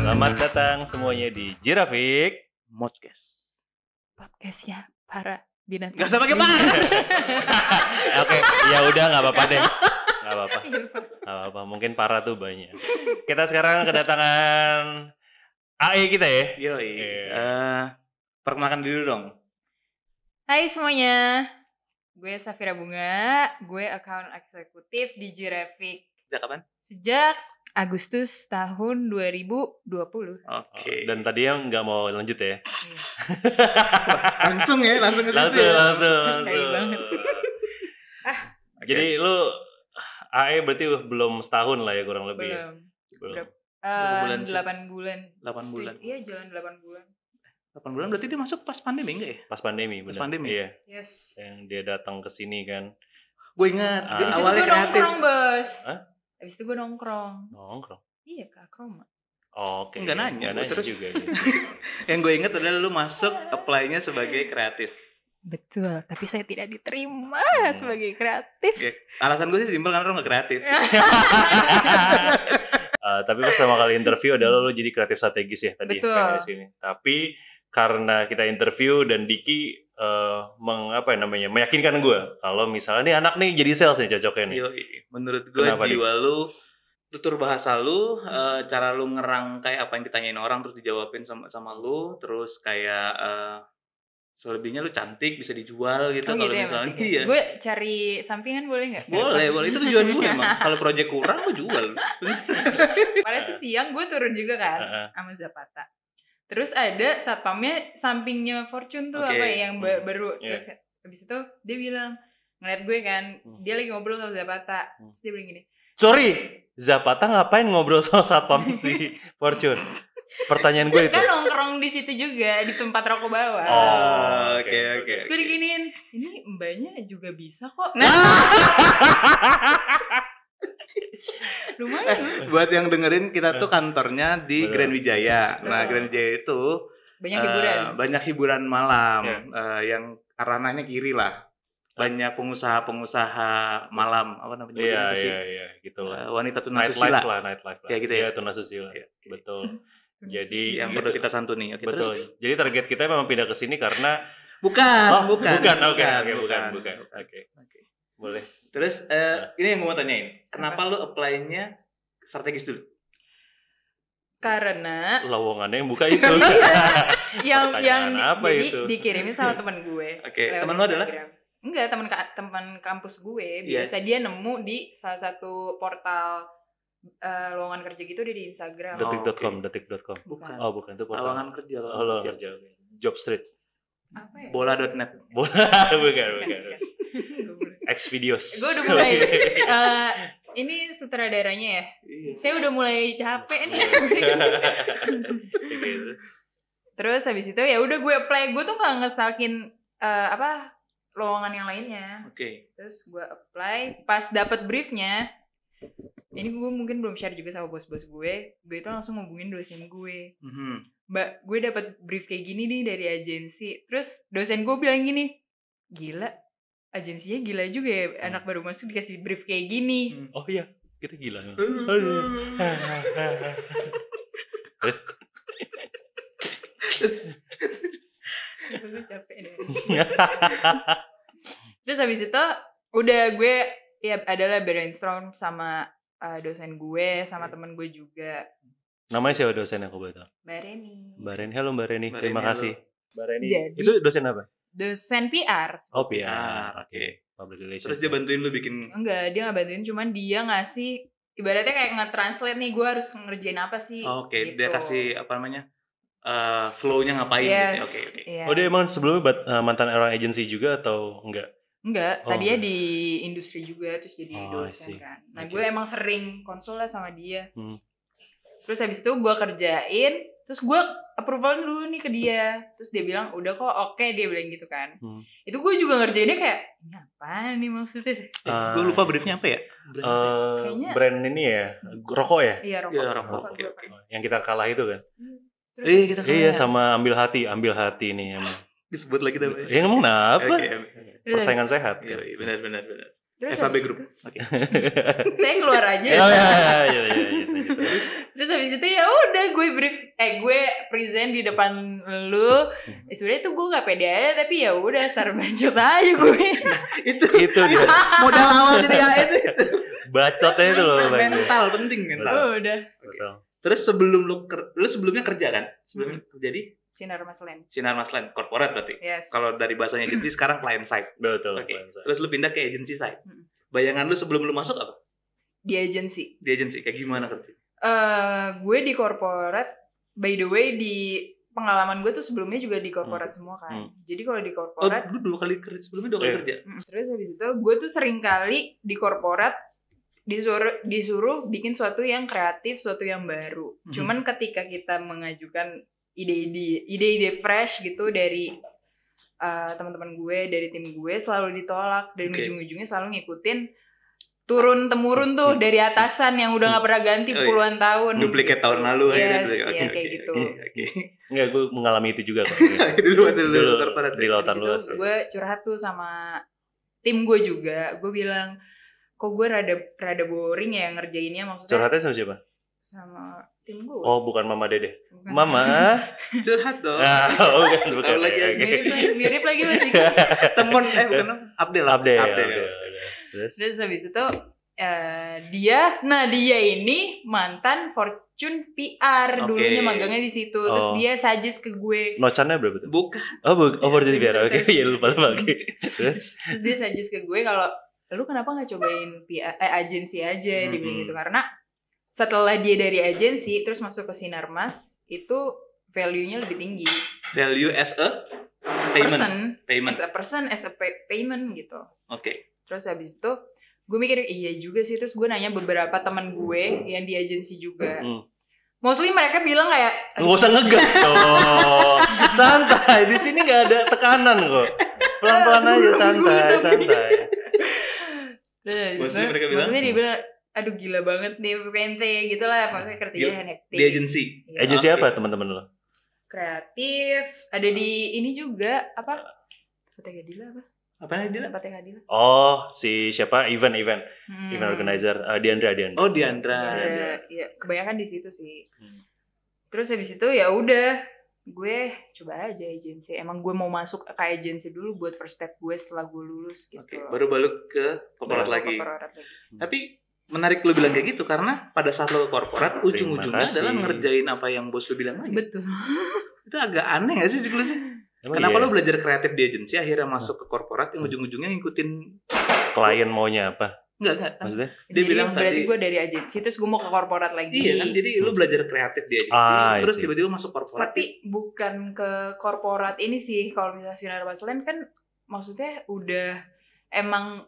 Selamat datang semuanya di Jirafik Modcast. Podcastnya para binatang. Gak usah pakai para. Oke, ya udah nggak apa-apa deh, nggak apa-apa. Mungkin para tuh banyak. Kita sekarang kedatangan AE kita ya. Yoi. Perkenalkan dulu dong. Hai semuanya, gue Safira Bunga, gue account eksekutif di Jirafik. Sejak kapan? Sejak Agustus tahun 2020. Oke. Dan tadi yang nggak mau lanjut ya? Langsung ke situ. Langsung. Tai banget. Jadi lu AE berarti belum setahun lah ya kurang lebih. Belum. Berapa bulan sih? 8 bulan. 8 bulan. Iya, jalan 8 bulan. 8 bulan berarti dia masuk pas pandemi enggak ya? Pas pandemi, benar. Pas pandemi? Iya. Yes. Yang dia datang ke sini kan. Gue ingat. Habis itu Awalnya gue kreatif. nongkrong, Bos. Hah? Habis itu gue nongkrong. Nongkrong. Iya, ke Akroma. Oh, oke. Nggak nanya, Nggak terus. juga. Gitu. Yang gue ingat adalah lu masuk apply-nya sebagai kreatif. Betul, tapi saya tidak diterima sebagai kreatif. Oke. Alasan gue sih simpel karena lu gak kreatif. Tapi pas pertama kali interview adalah lo jadi kreatif strategis ya tadi Betul. PNS ini. Tapi karena kita interview dan Diki meyakinkan gue kalau misalnya nih anak nih jadi sales nih cocoknya nih. Yoi. Menurut gue Kenapa, jiwa lu, tutur bahasa lu, cara lu ngerangkai apa yang ditanyain orang terus dijawabin sama lu, terus kayak selebihnya lu cantik, bisa dijual gitu. Oh Kalau gitu ya misalnya Mas. iya. Gue cari sampingan boleh nggak? Boleh, itu tujuan gue emang. Kalau project kurang gue jual. Padahal itu siang gue turun juga kan sama Zapata. Terus ada satpamnya sampingnya Fortune tuh Oke. apa ya yang baru. Iya. Terus habis itu dia bilang ngeliat gue kan, dia lagi ngobrol sama Zapata. Terus dia bilang gini, Sorry, Zapata ngapain ngobrol sama satpam si Fortune? Pertanyaan gue itu. kan nongkrong di situ juga di tempat rokok bawah. Oh, Oke. Terus gue diginiin, ini mbaknya juga bisa kok. Lumayan loh. Buat yang dengerin, kita tuh kantornya di Betul. Grand Wijaya. Nah, Betul. Grand Wijaya itu Banyak hiburan. banyak hiburan malam Ya. yang ranahnya kiri lah. Banyak pengusaha malam, apa namanya? Iya, gitulah. Wanita tunasusila. Nightlife lah. Ya, gitu ya? Iya, tunasusila. Ya. Betul. Jadi Yang perlu kita santuni. Oke, terus? betul. Jadi target kita memang pindah ke sini karena Bukan. Oke. Boleh. Terus ini yang gue mau tanyain. Kenapa lu apply-nya strategis dulu? Karena Lowongannya yang buka itu. yang Pertanyaan apa jadi itu? dikirimin sama teman gue. Oke, lewat teman lu adalah? Instagram. Enggak, teman kampus gue. Yes. Biasa dia nemu di salah satu portal lowongan kerja gitu dia di Instagram. Detik.com. Bukan. Oh, bukan itu portal. Lowongan kerja. Oh, lowongan kerja. Job Street. Apa ya? Bola.net. bukan. Nggak boleh. Xvideos. Gue udah mulai ini sutradaranya ya. Iya. Saya udah mulai capek nih. Gitu. Terus habis itu ya udah gue apply. Gue tuh nggak ngestalkin lowongan yang lainnya. Oke. Terus gue apply, pas dapet briefnya, ini gue mungkin belum share juga sama bos-bos gue itu langsung ngubungin dosen gue. Mbak, gue dapet brief kayak gini nih dari agensi. Terus dosen gue bilang gini, gila, agensinya gila juga ya, anak baru masuk dikasih brief kayak gini. Oh iya, kita gila. Gue capek deh. Terus habis itu udah gue ya adalah brainstorm sama dosen gue sama temen gue juga. Namanya siapa dosen yang kau boleh tahu? Mbak Reni. Mbak Reni, halo Mbak Reni. Mbak Terima Reni, kasih. Mbak Reni. Jadi- Itu dosen apa? Dosen PR. Oh, PR, PR. oke. Public relations. Terus dia bantuin lu bikin. Enggak, dia nggak bantuin, cuman dia ngasih ibaratnya kayak nge-translate nih, gue harus ngerjain apa sih. Oke, gitu. dia kasih apa namanya? Flow-nya ngapain Yes. gitu. Oke. Iya. Oh, dia emang sebelumnya mantan orang agensi juga atau enggak? Enggak, Oh, tadinya enggak. di industri juga, terus jadi Oh, I dosen see. kan. Nah, Oke. gue emang sering konsul lah sama dia. Hmm. Terus habis itu gue kerjain, terus gue approval dulu nih ke dia. Terus dia bilang, udah kok oke, dia bilang gitu kan. Hmm. Itu gue juga ngerjainnya kayak, ini apaan nih maksudnya? Gue lupa briefnya apa ya? Kayaknya- Brand ini ya, rokok ya? Iya, rokok. Iya, rokok. Rokok Oke, gue oke. pakai. Yang kita kalah itu kan? Terus Iya, kita Iya, kalah. sama ambil hati nih emang. Disebut lagi namanya. Ya ngomong apa? Oke. Persaingan sehat Iya, kan. benar. Terus FAB habis Group. itu, Oke. saya keluar aja. Oh iya. Terus habis itu ya udah gue present di depan lu. Sebenarnya tuh gue gak pede aja, tapi ya udah asal bacot aja gue. Itu dia. modal awal jadi AN itu. Bacotnya itu loh. Mental penting mental. Oh, udah. Betul. Terus sebelum lu sebelumnya kerja kan? Sebelumnya kerja di Sinar Mas Land. Sinar Mas Land, corporate berarti. Yes. Kalau dari bahasanya agency sekarang client side. Betul. Oke. Terus lu pindah ke agency side. Bayangan lu sebelum lu masuk apa? Di agency. Di agency kayak gimana kerja? Gue di corporate. By the way, di pengalaman gue tuh sebelumnya juga di corporate semua kan. Jadi kalau di corporate, lu dua kali kerja, sebelumnya 2 kali kerja. Terus habis itu gue tuh sering kali di corporate disuruh bikin sesuatu yang kreatif, sesuatu yang baru. Cuman ketika kita mengajukan ide-ide fresh gitu dari teman-teman gue, dari tim gue, selalu ditolak, dan ujung-ujungnya selalu ngikutin turun temurun tuh dari atasan yang udah nggak pernah ganti puluhan tahun. Duplikat tahun lalu kayak gitu. Enggak, gue mengalami itu juga kok. dulu di lautan luas. Gue curhat tuh sama tim gue juga. Gue bilang, kok gue rada boring ya ngerjainnya, maksudnya. Curhatnya sama siapa? Sama tim gue. Oh, bukan Mama Dede. Bukan. Mama. Curhat dong. Bukan. Lagi mirip lagi masih. Temen bukan Abdel. Terus habis itu dia ini mantan Fortune PR, dulunya magangnya di situ. Terus dia suggest ke gue. Nocannya berapa tuh? Bukan. Fortune PR. Oke, ya lupa. Terus dia suggest ke gue kalau lu kenapa nggak cobain agensi aja, dibilang gitu, karena setelah dia dari agensi terus masuk ke Sinar Mas itu value-nya lebih tinggi. Value as a payment. As a person, as a payment gitu. Oke. Terus habis itu gue mikir iya juga sih. Terus gue nanya beberapa teman gue yang di agensi juga. Mostly mereka bilang kayak nggak usah ngegas dong. Santai, di sini nggak ada tekanan kok. Pelan-pelan aja, santai. Maksudnya mereka bilang? Maksudnya dia bilang, aduh gila banget nih PNT gitu lah, maksudnya kerjanya hektik. Di agensi? Ya. Agensi apa teman-teman lo? Kreatif, ada di ini juga, apa? Tempatnya Gadila apa? Apanya Gadila? Tempatnya Gadila. Oh, si siapa? Event organizer. Diandra. Oh, Diandra. Iya, kebanyakan di situ sih. Terus habis itu ya udah, gue coba aja agensi. Emang gue mau masuk ke agensi dulu buat first step gue setelah gue lulus gitu. Oke, baru balik ke korporat lagi. Tapi menarik lu bilang kayak gitu karena pada saat lu ke korporat ujung-ujungnya adalah ngerjain apa yang bos lu bilang lagi. Betul. Itu agak aneh gak sih siklusnya? Kenapa lu belajar kreatif di agensi akhirnya masuk ke korporat yang ujung-ujungnya ngikutin klien maunya apa? Enggak. Maksudnya? Dia jadi bilang berarti tadi gue dari agensi terus gue mau ke korporat lagi. Iya kan, jadi lu belajar kreatif di agensi terus tiba-tiba masuk korporat. Tapi bukan ke korporat ini sih, kalau misalnya Sinar Mas Land kan maksudnya udah emang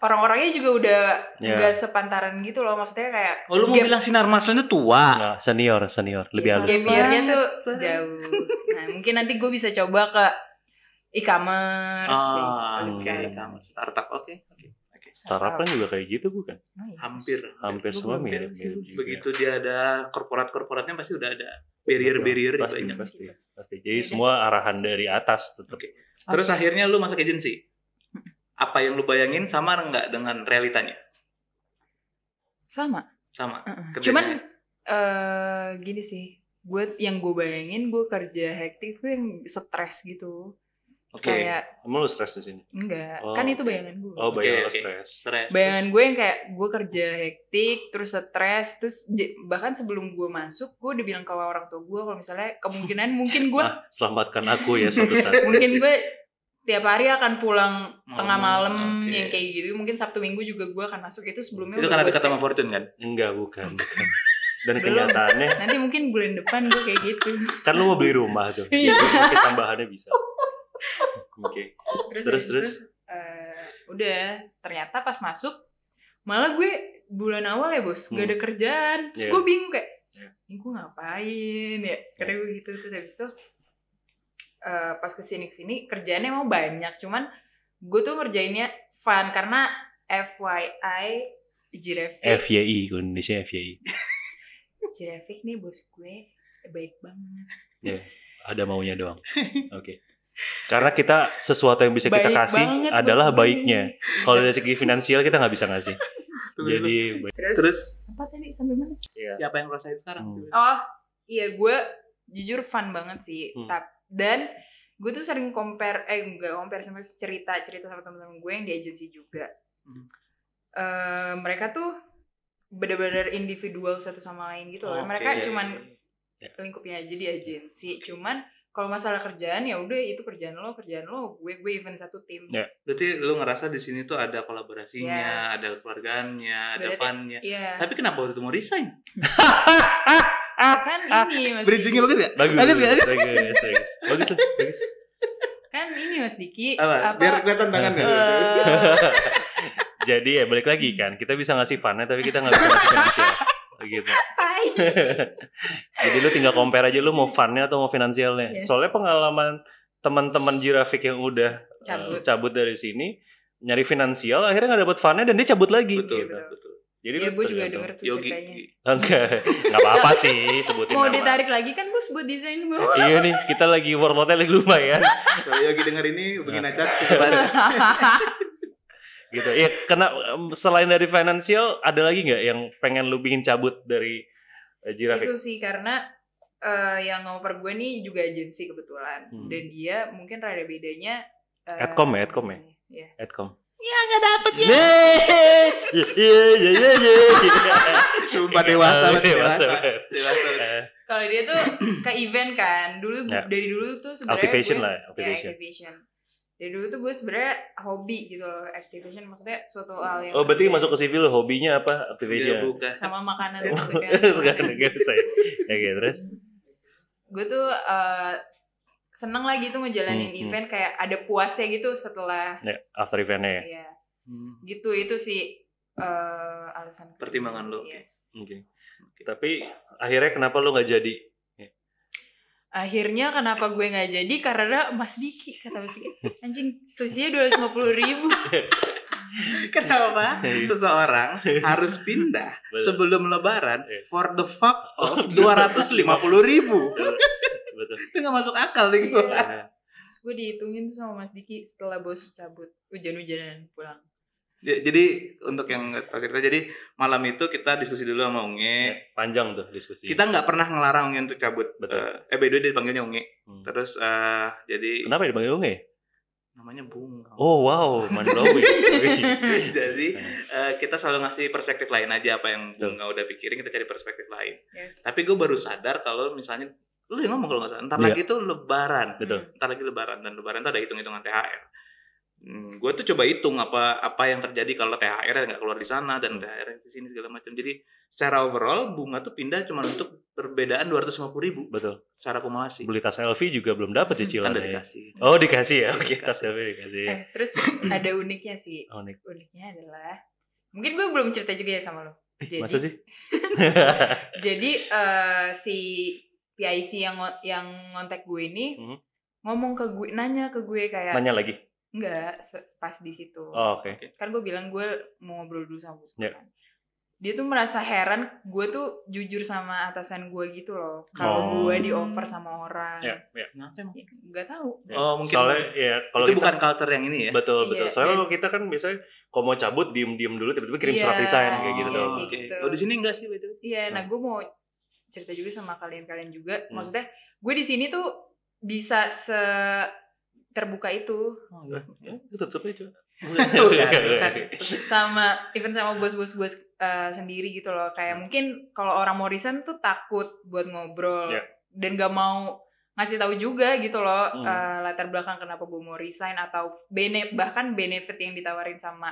orang-orangnya juga udah nggak sepantaran gitu loh, maksudnya kayak. Oh, lu mau bilang Sinar Mas Land itu tua? Nah, senior, lebih halus. Gap year-nya tuh jauh. Nah, mungkin nanti gue bisa coba ke e-commerce. E-commerce, startup, oke. Startup kan juga kayak gitu bukan? Hampir semua mirip. Begitu dia ada korporatnya pasti udah ada barrier banyak. Pasti. Jadi semua arahan dari atas tetap. Terus akhirnya lu masuk agensi. Apa yang lu bayangin sama enggak dengan realitanya? Sama. Cuman gini sih. Yang gue bayangin gue kerja hektik tuh yang stres gitu. Kayak emang lu stres di sini? Enggak, kan itu bayangan gue. Oh, bayangan stres. Bayangan gue yang kayak gue kerja hektik, terus stres, terus bahkan sebelum gue masuk, gue udah bilang ke orang tua gue kalau misalnya kemungkinan mungkin gue selamatkan aku ya suatu saat. Mungkin gue tiap hari akan pulang tengah malam yang kayak gitu. Mungkin Sabtu Minggu juga gue akan masuk. Itu sebelumnya itu karena dekat sama Fortune kan? Enggak, bukan. Dan kenyataannya nanti mungkin bulan depan gue kayak gitu. Kan lu mau beli rumah tuh. Jadi mungkin tambahannya bisa. Oke. Terus udah ternyata pas masuk malah gue bulan awal ya bos gak ada kerjaan. Terus gue bingung kayak ini gue ngapain ya, karena gue gitu. Terus habis itu pas kesini kerjaannya emang banyak, cuman gue tuh ngerjainnya fun karena FYI Jirefik FYI Indonesia FYI Jirefik nih bos gue baik banget. Ada maunya doang. Oke. Karena kita sesuatu yang bisa kita Baik kasih banget, adalah bos gue. baiknya. Kalau dari segi finansial kita nggak bisa ngasih. Jadi Terus apa tadi sampai mana? ya. ya apa yang lo rasain sekarang? Oh iya, gue jujur fun banget sih. Dan gue tuh sering compare sama cerita sama teman-teman gue yang di agensi juga. Mereka tuh benar-benar individual satu sama lain gitu loh. Mereka cuman lingkupnya aja di agensi. Cuman kalau masalah kerjaan ya udah itu kerjaan lo, gue even satu tim. Berarti lo ngerasa di sini tuh ada kolaborasinya, ada keluarganya, ada pannya. Tapi kenapa waktu itu mau resign? Kan ini Mas Bridgingnya bagus gak? Bagus. Kan ini Mas Diki. Apa? Biar kelihatan tangannya. Jadi ya balik lagi kan, kita bisa ngasih funnya tapi kita nggak bisa ngasih finansial gitu. Jadi lu tinggal compare aja lu mau funnya atau mau finansialnya. Soalnya pengalaman teman-teman Jirafik yang udah cabut dari sini nyari finansial akhirnya nggak dapet funnya dan dia cabut lagi. Betul. Jadi ya gue juga denger tuh ceritanya. Nggak apa-apa sih sebutin mau nama. Ditarik lagi kan bos buat desain bos. Iya nih kita lagi workloadnya lagi lumayan. Kalau Yogi denger ini begini aja. Gitu ya, karena selain dari finansial ada lagi nggak yang pengen lu bikin cabut dari Jirafik? Itu sih karena yang ngoper gue nih juga agensi kebetulan dan dia mungkin rada bedanya Adcom ya Adcom ya nggak dapet ya Sumpah dewasa. Kalau dia tuh ke event kan dari dulu tuh sebenarnya activation. Dari dulu tuh gue sebenarnya hobi gitu loh, activation maksudnya suatu hal yang berarti masuk ke civil hobinya apa activation? Sama makanan sekarang saya. Oke, terus gue tuh seneng lagi tuh ngejalanin event kayak ada puasnya gitu setelah after eventnya ya. Iya. Gitu itu sih alasan pertimbangan lo. Yes. Oke. Tapi akhirnya kenapa lo nggak jadi? Akhirnya kenapa gue nggak jadi karena Mas Diki kata Mas Diki anjing selisihnya 250.000. Kenapa seseorang harus pindah sebelum lebaran for the fuck of 250.000? Betul. Itu nggak masuk akal nih gue. Terus gue dihitungin tuh sama Mas Diki setelah bos cabut hujan-hujanan pulang. Jadi untuk yang cerita, jadi malam itu kita diskusi dulu sama Unge. Panjang tuh diskusi. Kita nggak pernah ngelarang Unge untuk cabut. Betul. By the way dia dipanggilnya Unge. Terus jadi. Kenapa dipanggil Unge? Namanya Bunga. Oh wow, mind-blowing. Jadi kita selalu ngasih perspektif lain aja, apa yang Bunga udah pikirin kita cari perspektif lain. Tapi gue baru sadar kalau misalnya lu yang ngomong kalau nggak salah, ntar lagi tuh Lebaran. Betul. Ntar lagi Lebaran dan Lebaran tuh ada hitung-hitungan THR. Gue tuh coba hitung apa yang terjadi kalau THR nggak keluar di sana dan THR di sini segala macam. Jadi secara overall Bunga tuh pindah cuma untuk perbedaan 250.000. Betul. Secara akumulasi. Beli tas LV juga belum dapat cicilannya. Kan dikasih. Oh dikasih ya. Oke, tas LV dikasih. Terus ada uniknya sih. Uniknya adalah mungkin gue belum cerita juga ya sama lo. Jadi, masa sih? Jadi si PIC yang ngontak gue ini ngomong ke gue, nanya ke gue kayak. Nanya lagi? Enggak, pas di situ. Oh, oke. Kan gue bilang gue mau ngobrol dulu sama bos gue kan. Dia tuh merasa heran, gue tuh jujur sama atasan gue gitu loh. Kalau gue di offer sama orang. Kenapa emang? Gak tahu. Oh mungkin. Soalnya ya kalau itu bukan culture yang ini ya. Betul. Soalnya kalau kita kan biasanya kalau mau cabut diem dulu tiba-tiba kirim surat resign kayak gitu dong. Gitu. Oh di sini enggak sih betul? Iya, nah gue mau cerita juga sama kalian juga. Maksudnya gue di sini tuh bisa terbuka itu. Oh iya. Ya, tutup aja. Sama even sama bos-bos gue sendiri gitu loh. Kayak mungkin kalau orang mau resign tuh takut buat ngobrol dan gak mau ngasih tahu juga gitu loh latar belakang kenapa gue mau resign atau bahkan benefit yang ditawarin sama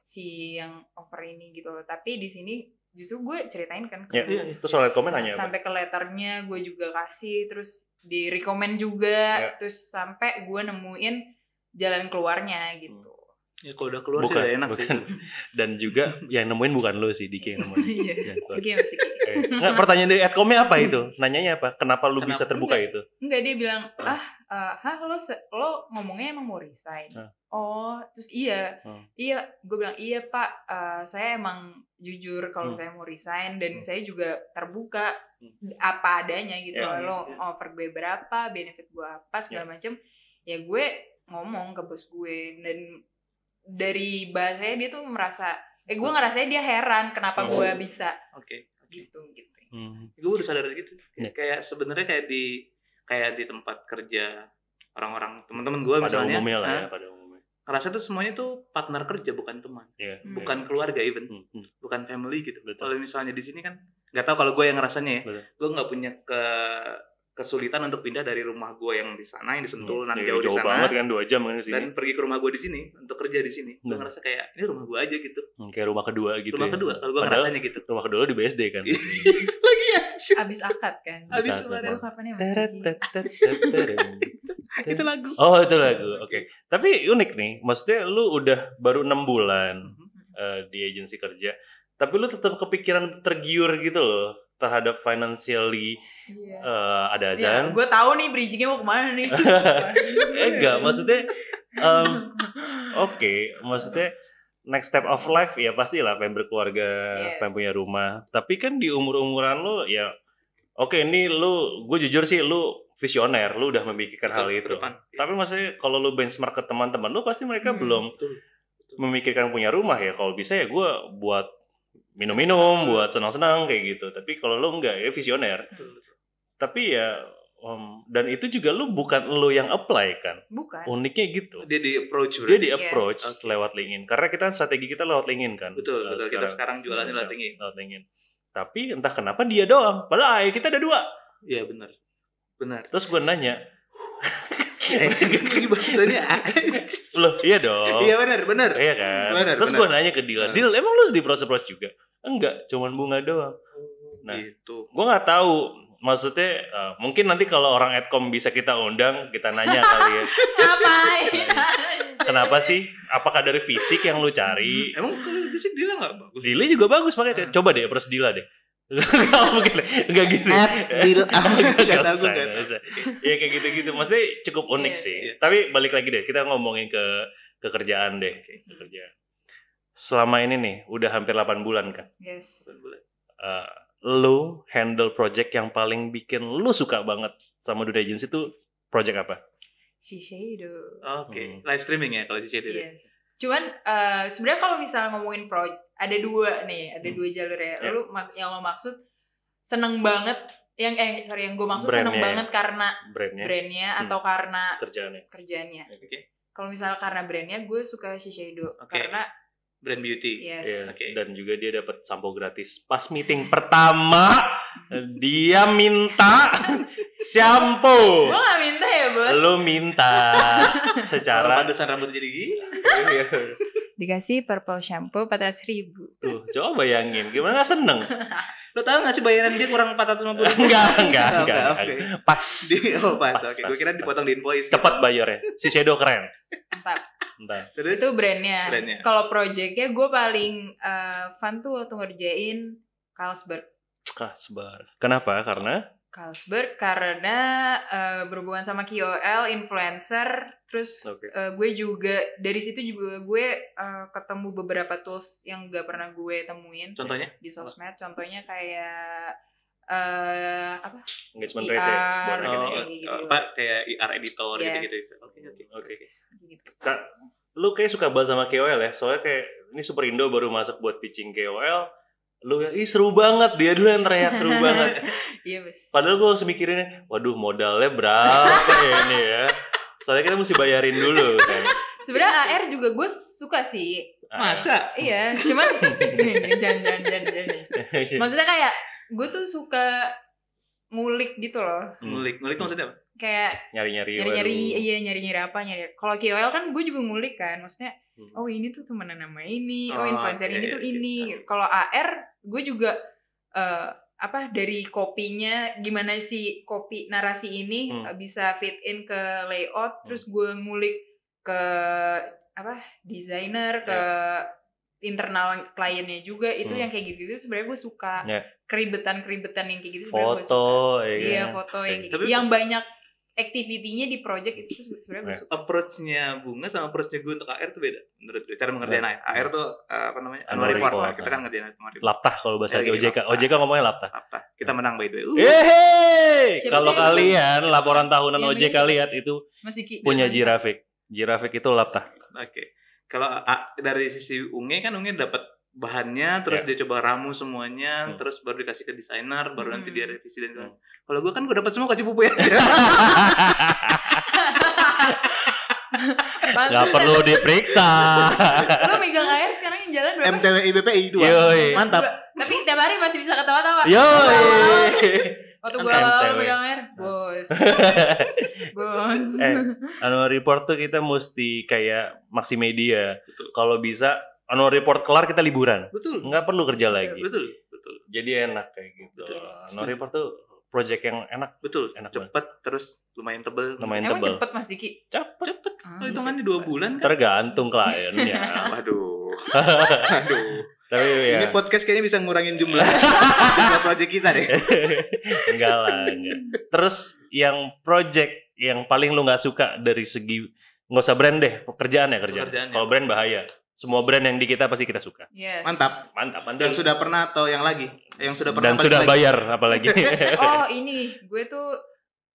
si yang offer ini gitu loh. Tapi di sini justru gue ceritain kan terus soal komen nanya sampai ke letternya gue juga kasih, terus di rekomen juga, terus sampai gue nemuin jalan keluarnya gitu. Ya kalau udah keluar sih udah enak sih. Dan juga yang nemuin bukan lo sih, Diki yang nemuin. Oke masih. Nggak, pertanyaan dari adcomnya apa itu? Nanyanya apa? Kenapa lu bisa terbuka itu? Enggak, dia bilang lo ngomongnya emang mau resign. Oh terus iya gue bilang iya pak, saya emang jujur kalau saya mau resign dan saya juga terbuka apa adanya gitu. Lo offer gue berapa, benefit gue apa segala macem. ya gue ngomong ke bos gue, dan dari bahasanya dia tuh merasa gue ngerasanya dia heran kenapa gue bisa gitu. Gue udah sadar gitu. Kayak sebenarnya kayak di tempat kerja orang-orang teman-teman gue misalnya. Umumnya lah ya, pada umumnya. Ngerasa tuh semuanya tuh partner kerja, bukan teman, bukan keluarga even, bukan family gitu. Kalau misalnya di sini kan nggak tahu, kalau gue yang ngerasanya ya, gue nggak punya kesulitan untuk pindah dari rumah gue yang di sana, yang di Sentul, nanti jauh di sana, banget kan 2 jam kan di sini, dan pergi ke rumah gue di sini untuk kerja di sini. Gue ngerasa kayak ini rumah gue aja gitu. Kayak rumah kedua gitu. Rumah kedua, kalau gue ngerasanya gitu. Rumah kedua di BSD kan. Lagi ya. Abis akad kan. Abis kemarin. Kapan ya Itu lagu. Oh, itu lagu. Oke. Tapi unik nih. Maksudnya lu udah baru 6 bulan di agensi kerja. Tapi lu tetap kepikiran tergiur gitu loh terhadap financially ada azan. Gue tahu nih bridgingnya mau kemana nih. Enggak, maksudnya maksudnya next step of life ya pastilah pengen berkeluarga, pengen punya rumah. Tapi kan di umur-umuran lu ya ini gue jujur sih lu visioner, lu udah memikirkan hal itu. Tapi maksudnya kalau lu benchmark ke teman-teman lu pasti mereka belum memikirkan punya rumah ya. Kalau bisa ya gue buat minum-minum, buat senang-senang kayak gitu. Tapi kalau lu enggak ya visioner. Tapi ya dan itu juga bukan lu yang apply kan? Bukan. Uniknya gitu. Dia di approach lewat LinkedIn. Karena kita strategi kita lewat LinkedIn kan. Betul. Kita sekarang jualannya lewat LinkedIn. Tapi entah kenapa dia doang. Padahal kita ada 2. Iya benar. Terus gue nanya. Loh, iya dong. Iya benar. Iya kan. Terus gue nanya ke Dil, emang lu di proses juga? Enggak, cuman bunga doang. Nah, gitu. Gue nggak tahu. Maksudnya mungkin nanti kalau orang Adcom bisa kita undang, kita nanya kali ya. Kenapa sih? Apakah dari fisik yang lu cari? Emang kalau fisik Dila nggak bagus? Dila juga bagus, makanya coba deh approach Dila deh. Enggak gitu. Enggak tahu kan. Ya kayak gitu-gitu. Maksudnya cukup unik sih. Tapi balik lagi deh, kita ngomongin ke kerjaan deh. Kerjaan. Selama ini nih udah hampir 8 bulan kan? Yes. 8 bulan. Lu handle project yang paling bikin lu suka banget sama dunia agency itu project apa? Shiseido. Oke. Live streaming ya kalau Shiseido. Yes. Cuman sebenarnya kalau misalnya ngomongin project ada 2 nih, ada 2 jalur ya. Lu yang lo maksud seneng banget yang gue maksud seneng banget karena brandnya atau karena kerjaannya. Kalau misalnya karena brandnya gue suka Shiseido karena brand beauty. Yes. Dan juga dia dapat sampo gratis. Pas meeting pertama dia minta shampoo. Gue gak minta ya bos. Lu minta secara pantesan rambut jadi gila. Dikasih purple shampoo 400.000. Tuh, coba bayangin. Gimana gak seneng? Lo tau gak sih bayaran dia kurang 450.000? Enggak. Pas. Pas. Oke, gue kira dipotong di invoice. Cepat bayarnya. Shiseido keren. Entah. Terus itu brandnya. Kalau projectnya gue paling fun tuh waktu ngerjain Carlsberg. Kenapa? Karena berhubungan sama KOL, influencer, terus gue juga dari situ juga gue ketemu beberapa tools yang gak pernah gue temuin. Contohnya? Di sosmed, contohnya kayak engagement rate kayak IR editor gitu-gitu. Oke. Kak, lu kayak suka banget sama KOL ya? Soalnya kayak ini Superindo baru masuk buat pitching KOL. Lu seru banget, dia dulu yang teriak seru banget. Iya, Bos. Padahal gue harus mikirin, waduh modalnya berapa ya ini ya. Soalnya kita mesti bayarin dulu kan. Sebenarnya AR juga gue suka sih. Masa? Iya, cuman jangan. Maksudnya kayak gue tuh suka ngulik gitu loh. Ngulik maksudnya apa? Kayak nyari apa. Kalau KOL kan gue juga ngulik kan, maksudnya oh ini tuh temenan nama ini, influencer ini tuh ini. Kalau AR gue juga dari kopinya, gimana sih kopi narasi ini bisa fit in ke layout, terus gue ngulik ke desainer, ke internal kliennya juga, itu yang kayak gitu sebenarnya gue suka. Keribetan yang kayak gitu sebenarnya gue suka. Foto yang kayak gitu. Yang banyak activity-nya di project itu tuh sebenarnya gue suka. Approach-nya Bunga sama approach-nya gue untuk AR tuh beda menurut gue. Cara mengerjain AR. AR tuh apa namanya? Annual report. Nah, kita kan ngerjain annual report. Laptah kalau bahasa OJK. OJK ngomongnya laptah. Laptah. Kita menang by the way. Kalau kalian laporan tahunan OJK lihat itu punya Jirafik. Jirafik itu laptah. Oke. Kalau dari sisi Unge kan Unge dapat bahannya, terus dia coba ramu semuanya, terus baru dikasih ke desainer, baru nanti dia revisi dan sebagainya. Kalau gue kan gue dapat semua kasih pupu ya. Gak perlu diperiksa. Lo megang air sekarang yang jalan berapa? MTWI BPI 2. Yoi. Mantap. Tapi tiap hari masih bisa ketawa-tawa. Yoi. Waktu gue awal megang air, bos. Annual report tuh kita mesti kayak Maximedia. Kalau bisa annual report kelar kita liburan. Betul. Nggak perlu kerja lagi. Betul. Jadi enak kayak gitu. Annual report tuh project yang enak. Betul. Enak cepet, banget. terus lumayan tebel. Emang cepet Mas Diki? Cepet. Hitungannya 2 bulan kan? Tergantung kliennya. Waduh. Tapi ya. Ini podcast kayaknya bisa ngurangin jumlah project kita deh. Enggak lah. Terus yang project yang paling lu nggak suka dari segi nggak usah brand deh, kerjaan. Kalau brand bahaya. Semua brand yang di kita pasti kita suka. Yes. Mantap. Yang sudah pernah atau yang lagi? Yang sudah pernah dan sudah lagi? Bayar apalagi. Oh ini, gue tuh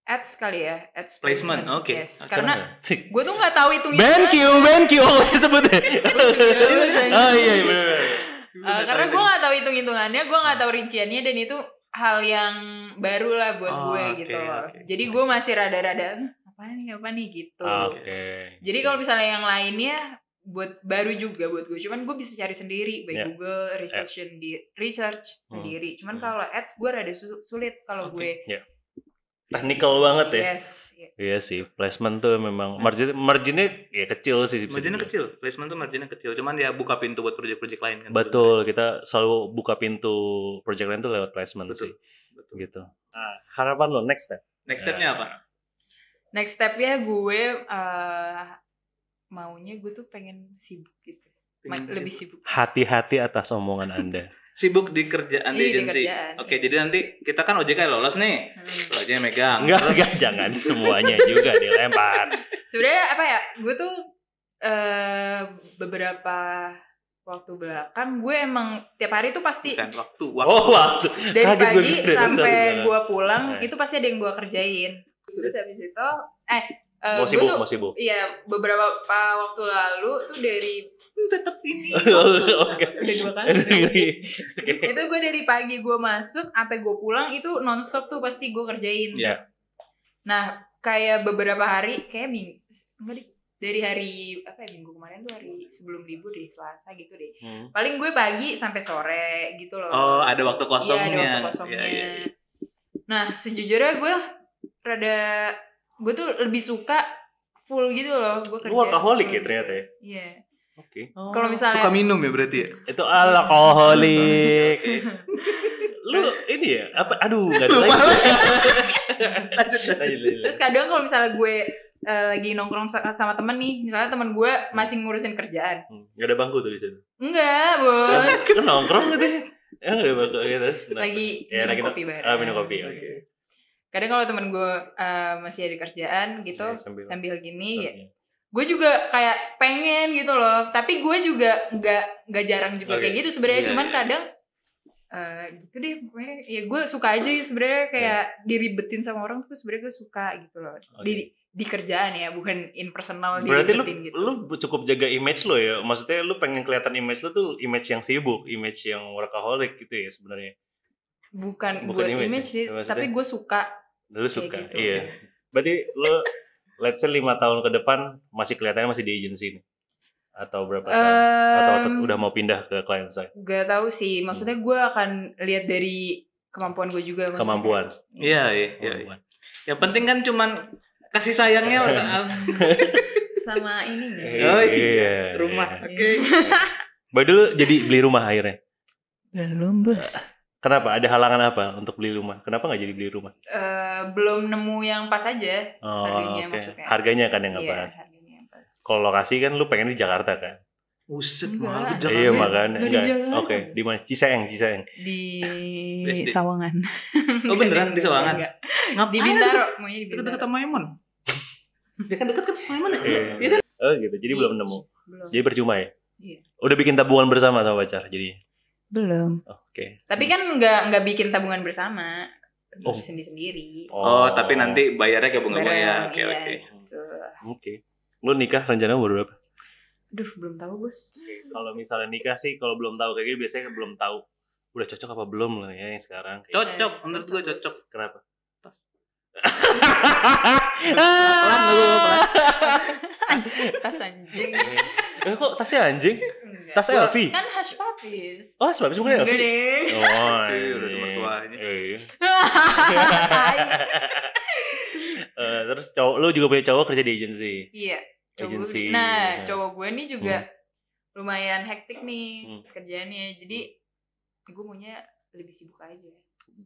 ads kali ya, ads placement. Oke. Yes. Karena gue tuh nggak tahu hitungnya. BenQ. Oh saya sebut. Oh iya benar. Karena gue nggak tahu hitung-hitungannya, gue nggak tahu rinciannya, dan itu hal yang baru lah buat gue gitu. Jadi gue masih rada-rada apa nih gitu. Jadi kalau misalnya yang lainnya buat baru juga buat gue, cuman gue bisa cari sendiri by Google research sendiri. Cuman kalau ads gue rada sulit kalau gue. Technical banget ya. Yes. Iya sih, placement tuh memang marginnya ya kecil sih. Marginnya kecil, placement tuh marginnya kecil. Cuman ya buka pintu buat project-project lain kan. Betul, kita selalu buka pintu project lain tuh lewat placement sih. Betul. Gitu. Nah, harapan lo next step. Next stepnya apa? Next stepnya gue maunya gue tuh pengen sibuk gitu. Lebih sibuk. Hati-hati atas omongan Anda. Sibuk di kerjaan di agensi. Oke, jadi nanti kita kan OJK lolos nih. Lo aja yang megang. Enggak, jangan semuanya juga dilempar. Sebenarnya apa ya? Gue tuh beberapa waktu belakang gue emang tiap hari tuh pasti waktu. Waktu. Dari pagi sampai gue pulang itu pasti ada yang gue kerjain. Terus habis itu mau sibuk. Iya, beberapa waktu lalu tuh dari tetap ini. Udah 2 kali. Itu gue dari pagi gue masuk sampai gue pulang itu nonstop tuh pasti gue kerjain. Nah, kayak beberapa hari kayak dari hari minggu kemarin tuh hari sebelum libur deh, Selasa gitu deh. Paling gue pagi sampai sore gitu loh. Oh, ada waktu kosongnya. Iya, ada waktu kosongnya. Nah, sejujurnya gue tuh lebih suka full gitu loh gue kerja. Lu workaholic ya ternyata ya? Iya. Oke. Kalau misalnya suka minum ya berarti ya? Itu alkoholik. Lu ini ya? Apa? Aduh, enggak ada lagi. Terus kadang kalau misalnya gue lagi nongkrong sama temen nih, misalnya temen gue masih ngurusin kerjaan. Gak ada bangku tuh di situ. Enggak, Bos. Kan nongkrong deh. Ya enggak ada bangku gitu. Lagi minum kopi bareng. Minum kopi. Oke. Kadang kalau temen gue masih ada kerjaan gitu, sambil gini ya. Gue juga kayak pengen gitu loh, tapi gue juga nggak jarang juga kayak gitu sebenarnya. Cuman kadang gitu deh, pokoknya ya gue suka aja sebenarnya kayak diribetin sama orang tuh sebenarnya gue suka gitu loh. Di kerjaan ya, bukan in personal. Berarti lu cukup jaga image lo ya, maksudnya lu pengen kelihatan image lu tuh image yang sibuk, image yang workaholic gitu ya sebenarnya. Bukan buat image sih, tapi gue suka. Lu suka, gitu. iya. Berarti lu let's say 5 tahun ke depan masih kelihatannya masih di agency nih? Atau berapa tahun? Atau udah mau pindah ke client side? Gak tahu sih, maksudnya gue akan lihat dari kemampuan gue juga. Kemampuan? Iya. Yang penting kan cuman kasih sayangnya sama ini nih. Iya. Rumah, oke. Baru dulu jadi beli rumah akhirnya? Belum, Bos. Kenapa? Ada halangan apa untuk beli rumah? Kenapa nggak jadi beli rumah? Belum nemu yang pas aja harganya maksudnya. Harganya kan yang nggak pas. Harganya yang pas. Kalau lokasi kan lu pengen di Jakarta kan? Buset, Enggak. mahal ke Iya Jakarta. makanya. Nggak di Enggak. Jakarta. Oke, di mana? Ciseeng. Di BSD. Sawangan. Oh beneran di Sawangan? Enggak. Ngapain? Di Bintaro, maunya di Deket-deket Bintaro. sama Emon. Ya kan deket sama Emon ya? Iya. Iya kan? Oh gitu. Jadi belum nemu. Belum. Jadi percuma ya? Iya. Udah bikin tabungan bersama sama pacar jadi. Belum. Oke. Tapi kan nggak bikin tabungan bersama. Oh. Sendiri-sendiri. Oh, tapi nanti bayarnya gabung-gabung ya. Bareng, Oke, iya, oke. gitu. Oke. Lu nikah rencana umur berapa? Aduh, belum tahu, Bos. Kalau misalnya nikah sih kalau belum tahu kayak gini biasanya belum tahu. Udah cocok apa belum lah ya yang sekarang. Cocok, menurut gue cocok. Kenapa? Tas. Pelan lu, pelan. Tas anjing. Kok tasnya anjing? Enggak. Tas LV? Kan Hush Puppies. Oh, sebabnya bukan LV. Enggak deh. Oh, Iya, udah ada mertuanya. Iya. Terus cowok lu juga punya cowok kerja di agensi. Iya. Agency. Nah, cowok gue nih juga lumayan hektik nih kerjaannya. Jadi gue maunya lebih sibuk aja.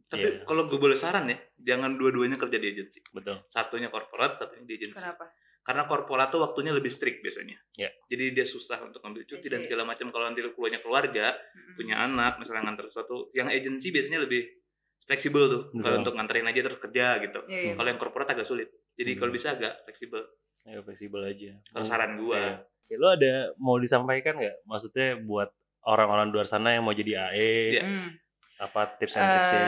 Tapi kalau gue boleh saran ya, jangan dua-duanya kerja di agensi. Betul. Satunya korporat, satunya di agensi. Kenapa? Karena korporat tuh waktunya lebih strict biasanya. Ya. Jadi dia susah untuk ambil cuti dan Iya. segala macam. Kalau nanti lu punya keluarga, punya anak, misalnya nganter sesuatu, yang agensi biasanya lebih fleksibel tuh. Kalau untuk nganterin aja terus kerja gitu. Iya. Kalau yang korporat agak sulit. Jadi kalau bisa agak fleksibel. Ya fleksibel aja. Kalau saran gua. Ya, lu ada mau disampaikan nggak? Maksudnya buat orang-orang luar sana yang mau jadi AE, Iya. apa tips and tricksnya?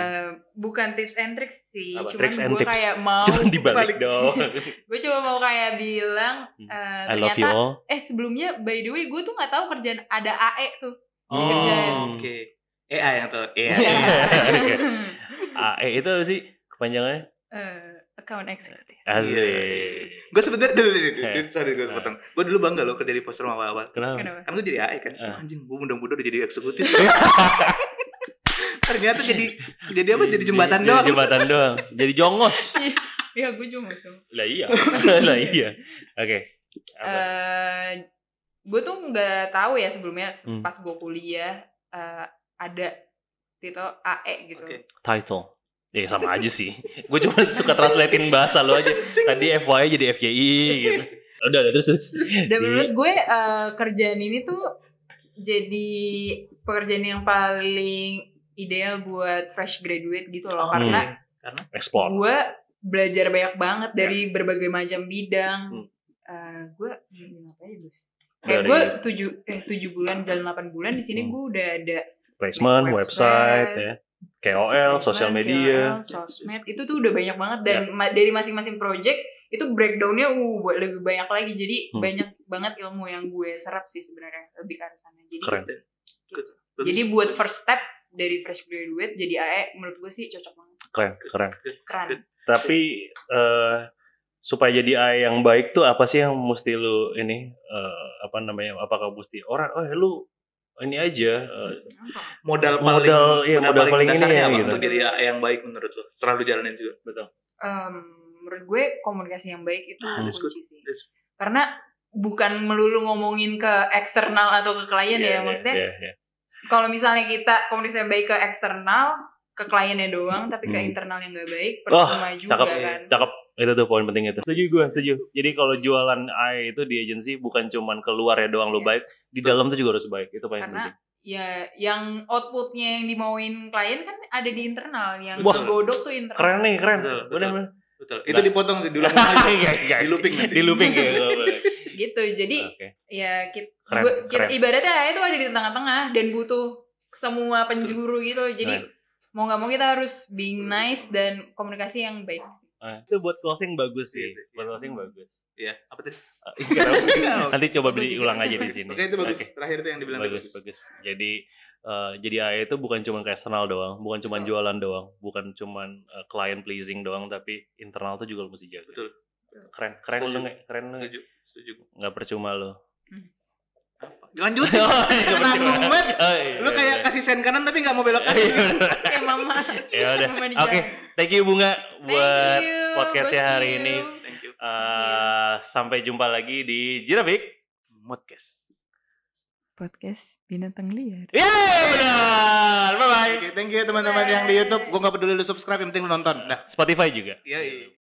Bukan tips and tricks sih, Apa? cuman Tricks and gue tips. kayak mau Cuman dibalik dong. gue cuma mau kayak bilang I love you all. sebelumnya by the way gue tuh nggak tahu kerjaan ada AE tuh. Oh, Kerjaan. oke. EA yang tuh. EA. AE itu apa sih kepanjangannya? Account executive. Asik. Gue sebenernya sorry gue potong. Gue dulu bangga loh kerja di poster awal-awal. Kenapa? Kenapa? Kan gue jadi AE kan. Anjing, gue mudah-mudahan udah jadi eksekutif. Ternyata jadi apa? Jadi jembatan doang. Jembatan doang. Jadi jongos. Iya, gue cuma so. Lah iya. Lah iya. Oke. Gue tuh nggak tahu ya sebelumnya pas gue kuliah ada titel AE gitu. Oke. Title. Ya sama aja sih. Gue cuma suka translatein bahasa lo aja. Tadi FYI jadi FYI gitu. Udah terus. Dan menurut gue kerjaan ini tuh jadi pekerjaan yang paling ideal buat fresh graduate gitu loh. Karena explore. gue belajar banyak banget dari berbagai macam bidang. Gue ngapain Bos? Gue 7 bulan jalan 8 bulan di sini gue udah ada placement, website ya. KOL, sosial media, sosmed itu tuh udah banyak banget dan dari masing-masing project itu breakdownnya lebih banyak lagi, jadi banyak banget ilmu yang gue serap sih sebenarnya lebih ke arah sana. Jadi keren. Jadi buat first step dari fresh graduate jadi AE menurut gue sih cocok banget. Keren. Tapi supaya jadi AE yang baik tuh apa sih yang mesti lu ini apakah mesti orang lu ini aja modal paling dasarnya ini ya, apa gitu. untuk jadi AE yang baik menurut lo? Selalu jalanin juga. Betul. Menurut gue komunikasi yang baik itu kunci sih. That's Karena bukan melulu ngomongin ke eksternal atau ke klien ya, maksudnya. Kalau misalnya kita komunikasi yang baik ke eksternal, ke kliennya doang, tapi ke internal yang nggak baik, percuma juga kan. Cakep. Itu tuh poin penting itu. Setuju. Jadi kalau jualan AE itu di agensi bukan cuman keluar ya doang lu baik, di dalam tuh juga harus baik. Itu paling penting. Ya, yang outputnya yang dimauin klien kan ada di internal, yang godok tuh internal. Keren nih. Betul. Itu dipotong diulang lagi. Di looping nanti. Di looping ya. Gitu. Jadi ya keren. ibaratnya AE itu ada di tengah-tengah dan butuh semua penjuru gitu. Jadi mau nggak mau kita harus being nice dan komunikasi yang baik sih. Itu buat closing bagus sih. Buat closing bagus. Iya, apa tadi? Nanti coba diulang aja di sini. Oke, itu bagus. Terakhir itu yang dibilang bagus. Jadi AE itu bukan cuma ke eksternal doang, bukan cuma jualan doang, bukan cuma client pleasing doang, tapi internal tuh juga lo mesti jaga. Betul. Keren lu nggak? Setuju. Nggak percuma lo. Lanjut. Nanggung banget. Lu kayak kasih sen kanan tapi nggak mau belok kanan. Kayak mama. Ya udah. Oke, thank you Bunga buat podcastnya hari ini. Thank you. Sampai jumpa lagi di Jirabik Podcast binatang liar. Yeay, benar. Bye bye. Thank you teman-teman yang di YouTube. Gue nggak peduli lu subscribe, yang penting lu nonton. Nah, Spotify juga. Iya.